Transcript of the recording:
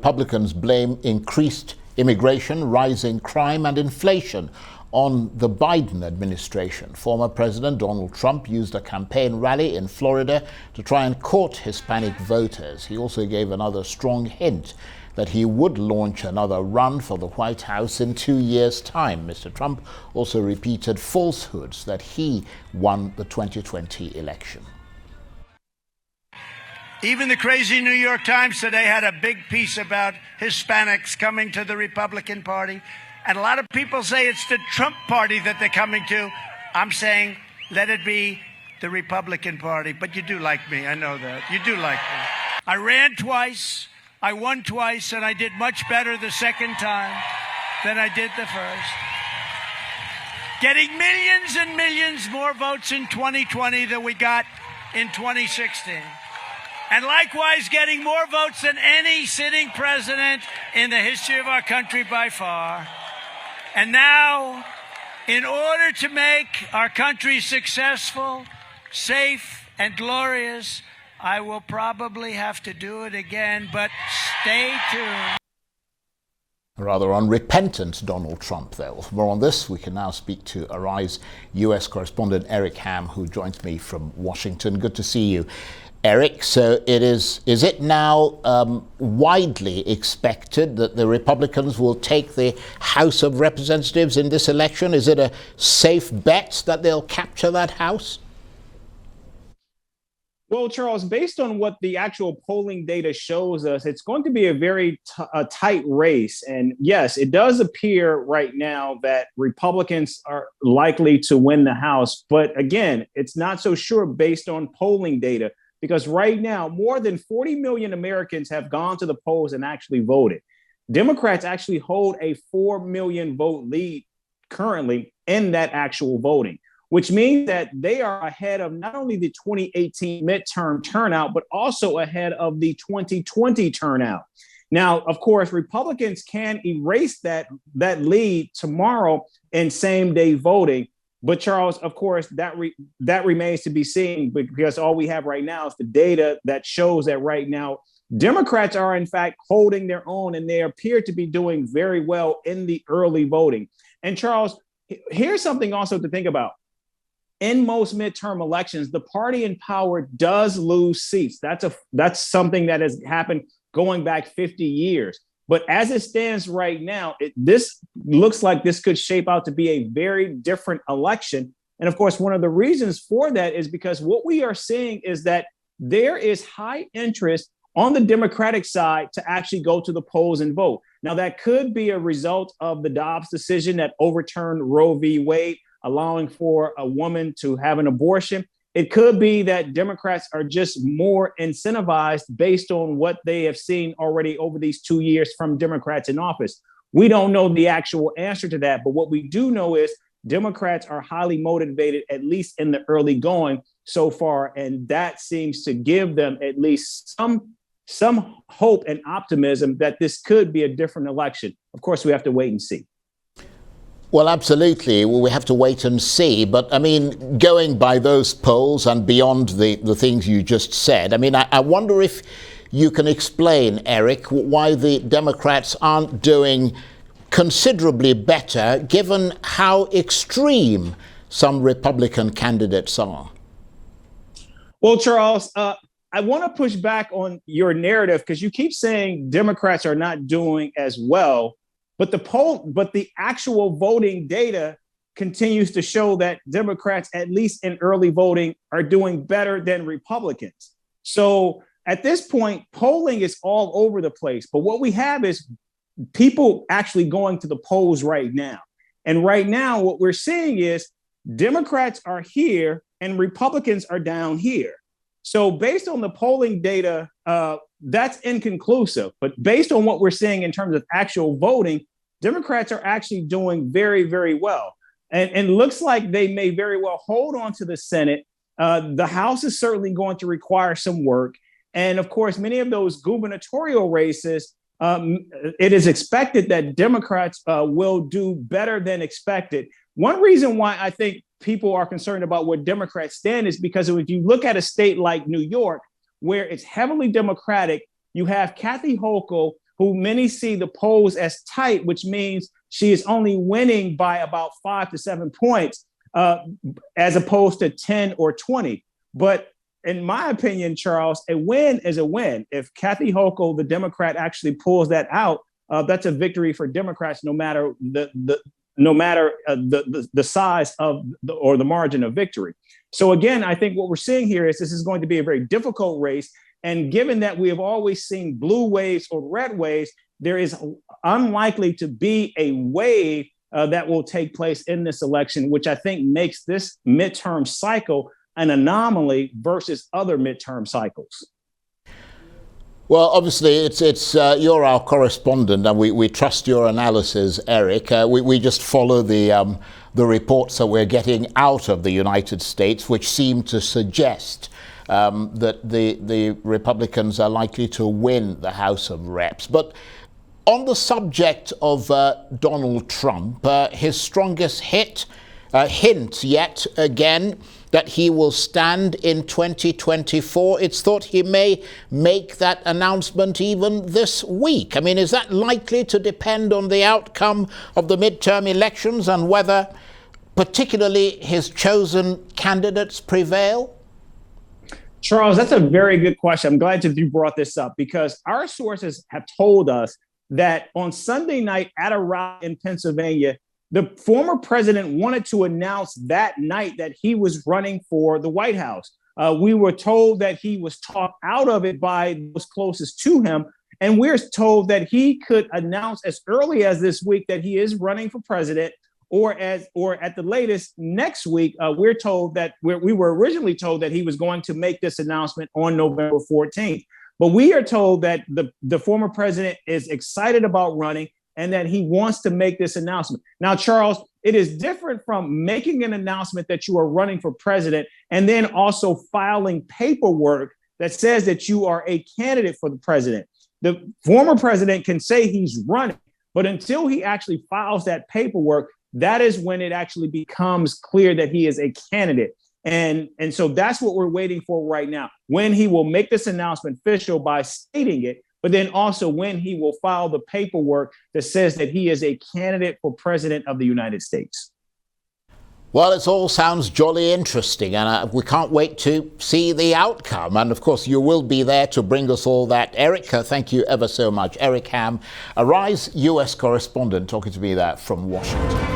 Republicans blame increased immigration, rising crime and inflation on the Biden administration. Former President Donald Trump used a campaign rally in Florida to try and court Hispanic voters. He also gave another strong hint that he would launch another run for the White House in 2 years' time. Mr. Trump also repeated falsehoods that he won the 2020 election. Even the crazy New York Times today had a big piece about Hispanics coming to the Republican Party. And a lot of people say it's the Trump Party that they're coming to. I'm saying let it be the Republican Party. But you do like me. I know that. You do like me. I ran twice. I won twice. And I did much better the second time than I did the first. Getting millions and millions more votes in 2020 than we got in 2016. And likewise, getting more votes than any sitting president in the history of our country by far. And now, in order to make our country successful, safe, and glorious, I will probably have to do it again, but stay tuned. Rather unrepentant Donald Trump, though. For more on this, we can now speak to Arise U.S. correspondent Eric Ham, who joins me from Washington. Good to see you, Eric. So is it now widely expected that the Republicans will take the House of Representatives in this election? Is it a safe bet that they'll capture that House? Well, Charles, based on what the actual polling data shows us, it's going to be a very tight race. And yes, it does appear right now that Republicans are likely to win the House. But again, it's not so sure based on polling data, because right now, more than 40 million Americans have gone to the polls and actually voted. Democrats actually hold a 4 million vote lead currently in that actual voting, which means that they are ahead of not only the 2018 midterm turnout, but also ahead of the 2020 turnout. Now, of course, Republicans can erase that lead tomorrow in same-day voting. But Charles, of course, that remains to be seen, because all we have right now is the data that shows that right now Democrats are, in fact, holding their own, and they appear to be doing very well in the early voting. And Charles, here's something also to think about. In most midterm elections, the party in power does lose seats. That's something that has happened going back 50 years. But as it stands right now, this looks like this could shape out to be a very different election. And of course, one of the reasons for that is because what we are seeing is that there is high interest on the Democratic side to actually go to the polls and vote. Now, that could be a result of the Dobbs decision that overturned Roe v. Wade, allowing for a woman to have an abortion. It could be that Democrats are just more incentivized based on what they have seen already over these 2 years from Democrats in office. We don't know the actual answer to that, but what we do know is Democrats are highly motivated, at least in the early going so far, and that seems to give them at least some hope and optimism that this could be a different election. Of course, we have to wait and see. Well, absolutely. Well, we have to wait and see. But I mean, going by those polls and beyond the things you just said, I mean, I wonder if you can explain, Eric, why the Democrats aren't doing considerably better, given how extreme some Republican candidates are. Well, Charles, I want to push back on your narrative, because you keep saying Democrats are not doing as well. But the actual voting data continues to show that Democrats, at least in early voting, are doing better than Republicans. So at this point, polling is all over the place. But what we have is people actually going to the polls right now. And right now, what we're seeing is Democrats are here and Republicans are down here. So based on the polling data, that's inconclusive. But based on what we're seeing in terms of actual voting, Democrats are actually doing very, very well. And looks like they may very well hold on to the Senate. The House is certainly going to require some work. And of course, many of those gubernatorial races, it is expected that Democrats will do better than expected. One reason why I think people are concerned about where Democrats stand is because if you look at a state like New York, where it's heavily Democratic, you have Kathy Hochul, who many see the polls as tight, which means she is only winning by about 5 to 7 points, as opposed to 10 or 20. But in my opinion, Charles, a win is a win. If Kathy Hochul, the Democrat, actually pulls that out, that's a victory for Democrats, no matter the size of or the margin of victory. So again, I think what we're seeing here is this is going to be a very difficult race. And given that we have always seen blue waves or red waves, there is unlikely to be a wave that will take place in this election, which I think makes this midterm cycle an anomaly versus other midterm cycles. Well, obviously, it's you're our correspondent, and we trust your analysis, Eric. We just follow the reports that we're getting out of the United States, which seem to suggest that the Republicans are likely to win the House of Reps. But on the subject of Donald Trump, his strongest hint yet again that he will stand in 2024. It's thought he may make that announcement even this week. I mean, is that likely to depend on the outcome of the midterm elections and whether particularly his chosen candidates prevail? Charles, that's a very good question. I'm glad that you brought this up, because our sources have told us that on Sunday night at a rally in Pennsylvania, the former president wanted to announce that night that he was running for the White House. We were told that he was talked out of it by those closest to him. And we're told that he could announce as early as this week that he is running for president, or at the latest next week. We're told that we were originally told that he was going to make this announcement on November 14th. But we are told that the former president is excited about running and that he wants to make this announcement. Now, Charles, it is different from making an announcement that you are running for president and then also filing paperwork that says that you are a candidate for the president. The former president can say he's running, but until he actually files that paperwork, that is when it actually becomes clear that he is a candidate. And so that's what we're waiting for right now, when he will make this announcement official by stating it, but then also when he will file the paperwork that says that he is a candidate for president of the United States. Well, it all sounds jolly interesting, and we can't wait to see the outcome. And of course, you will be there to bring us all that. Eric, thank you ever so much. Eric Ham, Arise US correspondent, talking to me there from Washington.